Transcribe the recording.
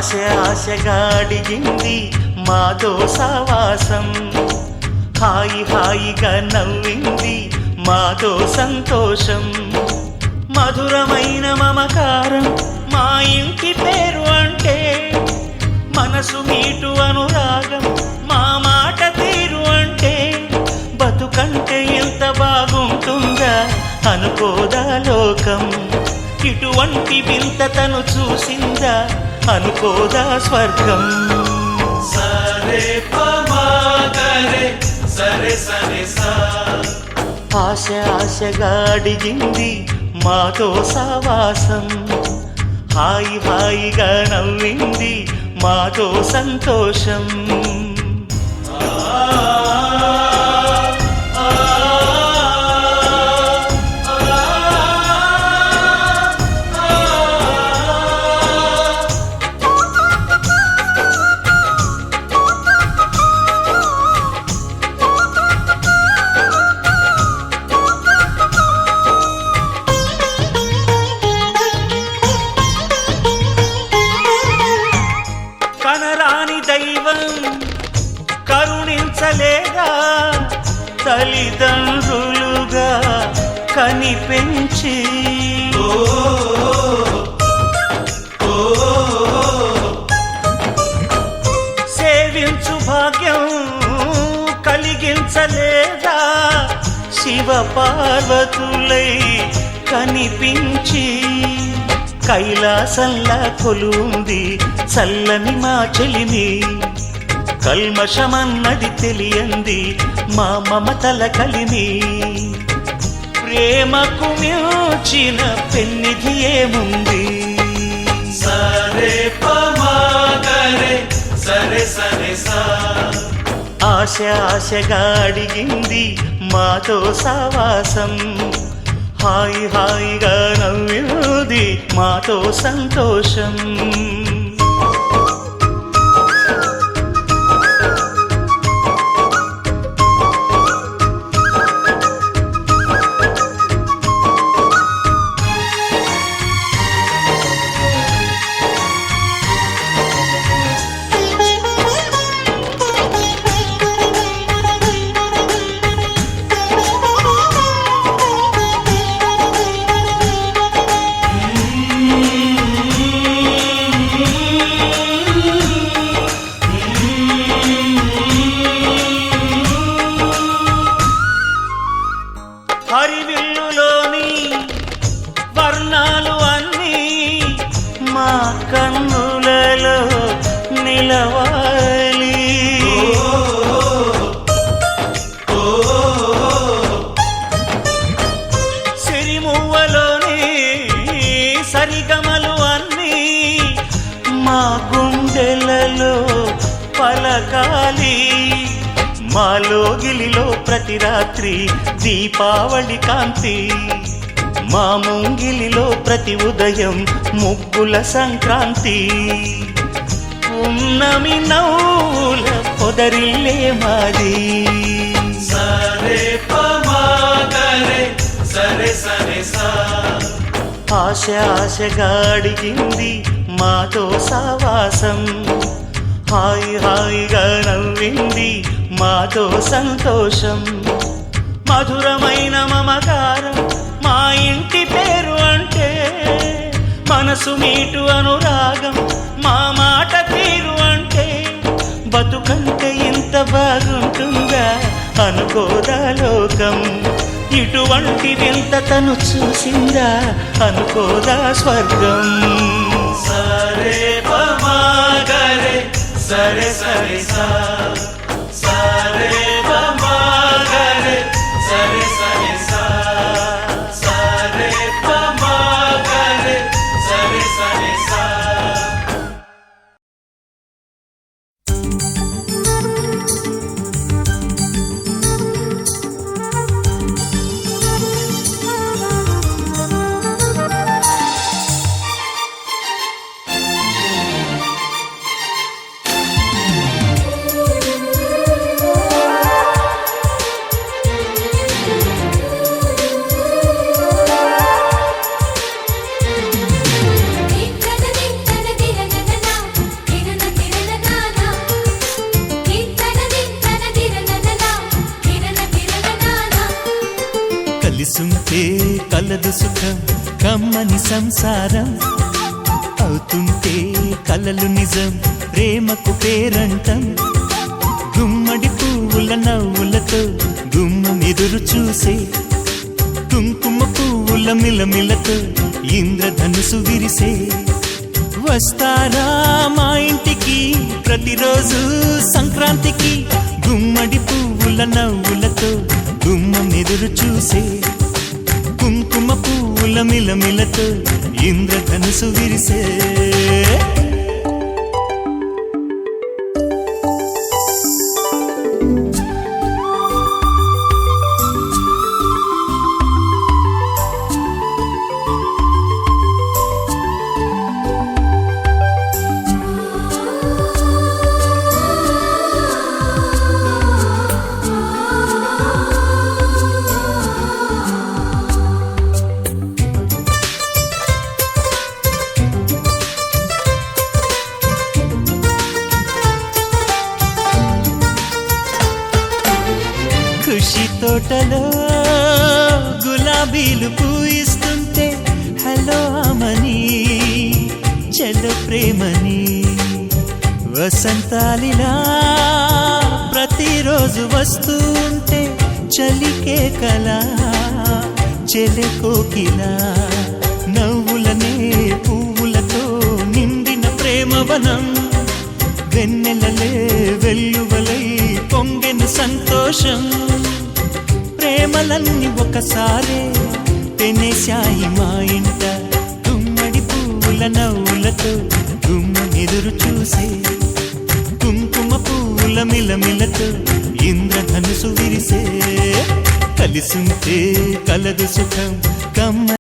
ఆశగా అడిగింది మాతో సావాసం, హాయిగా నవ్వింది మాతో సంతోషం. మధురమైన మమకారం మా ఇంటి పేరు అంటే, మనసు మీటు అనురాగం మా మాట తీరు అంటే, బతుకంటే ఎంత బాగుంటుందా అనుకోదా లోకం. ఇటువంటి వింత తను చూసిందా అనుకోదా స్వర్గం. సరే పమాగరే సరే సరే సా. ఆశగా అడిగింది మాతో సావాసం, హాయిగా నవ్వింది మాతో సంతోషం. కనరాని దైవం కరుణించలేదా, తల్లిదండ్రులుగా కనిపెంచి. సేవించు భాగ్యం కలిగించలేదా, శివ పార్వతులై కనిపించి. కైలాసంలా కొలుంది చల్లని మా చెలిమి, కల్మషమన్నది తెలియంది మా మమతల కలిమి. ప్రేమకు మించిన పెన్నిధి ఏముంది. సరే పమాగరే సరే సరే సా. ఆశగా అడిగింది మాతో సావాసం, హాయిగా నవ్వింది మాతో సంతోషం. హరివిల్లులోని వర్ణాలు అన్నీ మా కన్నులలో నిలవాలి. సిరిమువ్వలోని సరిగమలు అన్నీ మా గుండెలలో పలకాలి. మాలోగిలిలో ప్రతి రాత్రి దీపావళి కాంతి, మా ముంగిలిలో ప్రతి ఉదయం ముగ్గుల సంక్రాంతి. ఉన్నమి నవ్వుల పొదరిల్లే మాది. సరే పమాగరే సరే సరే సా. ఆశగా అడిగింది మాతో సావాసం, హాయిగా నవ్వింది మాతో సంతోషం. మధురమైన మమకారం మా ఇంటి పేరు అంటే, మనసు మీటు అనురాగం మా మాట తీరు అంటే, బతుకంటే ఇంత బాగుంటుందా అనుకోదా లోకం. ఇటువంటి వింత తను చూసిందా అనుకోదా స్వర్గం. సరే పమాగరే సరే సరే సా. సరే పమాగరే సరే సరే సా. సరే పమాగరే సరే సరే సా. కలదు సుఖం కమ్మని సంసారం అవుతుంటే కలలు నిజం ప్రేమకు పేరంటం గుమ్మడి పువ్వుల నవ్వులతో గుమ్మం ఎదురు చూసే కుంకుమ పువ్వుల మిలమిలతో ఇంద్రధనుసు విరిసే వస్తారా మా ఇంటికి ప్రతిరోజు సంక్రాంతికి గుమ్మడి పువ్వుల నవ్వులతో గుమ్మం ఎదురు చూసే కుంకుమ పువ్వుల మిలమిలతో ఇంద్రధనుసు విరిసే ఖుషి తోటలో గులాబీలు పూయిస్తుంటే హలో అమని చెల్లో ప్రేమని వసంతాలిలా ప్రతిరోజు వస్తూ ఉంటే చలికే కలా చెలె కోకిలా నవ్వులనే పువ్వులతో నిండిన ప్రేమవనం వెన్నెలలే వెల్లువలై పొంగెను సంతోషం ప్రేమలన్నీ ఒకసారే తెనేశాయి మా ఇంట గుమ్మడి పువ్వుల నవ్వులతో గుమ్మనెదురు చూసే కుంకుమ పువ్వుల మిలమిలతో ఇంద్రధనుసు విరిసే కలిసుంటే కలదు సుఖం కమ్మ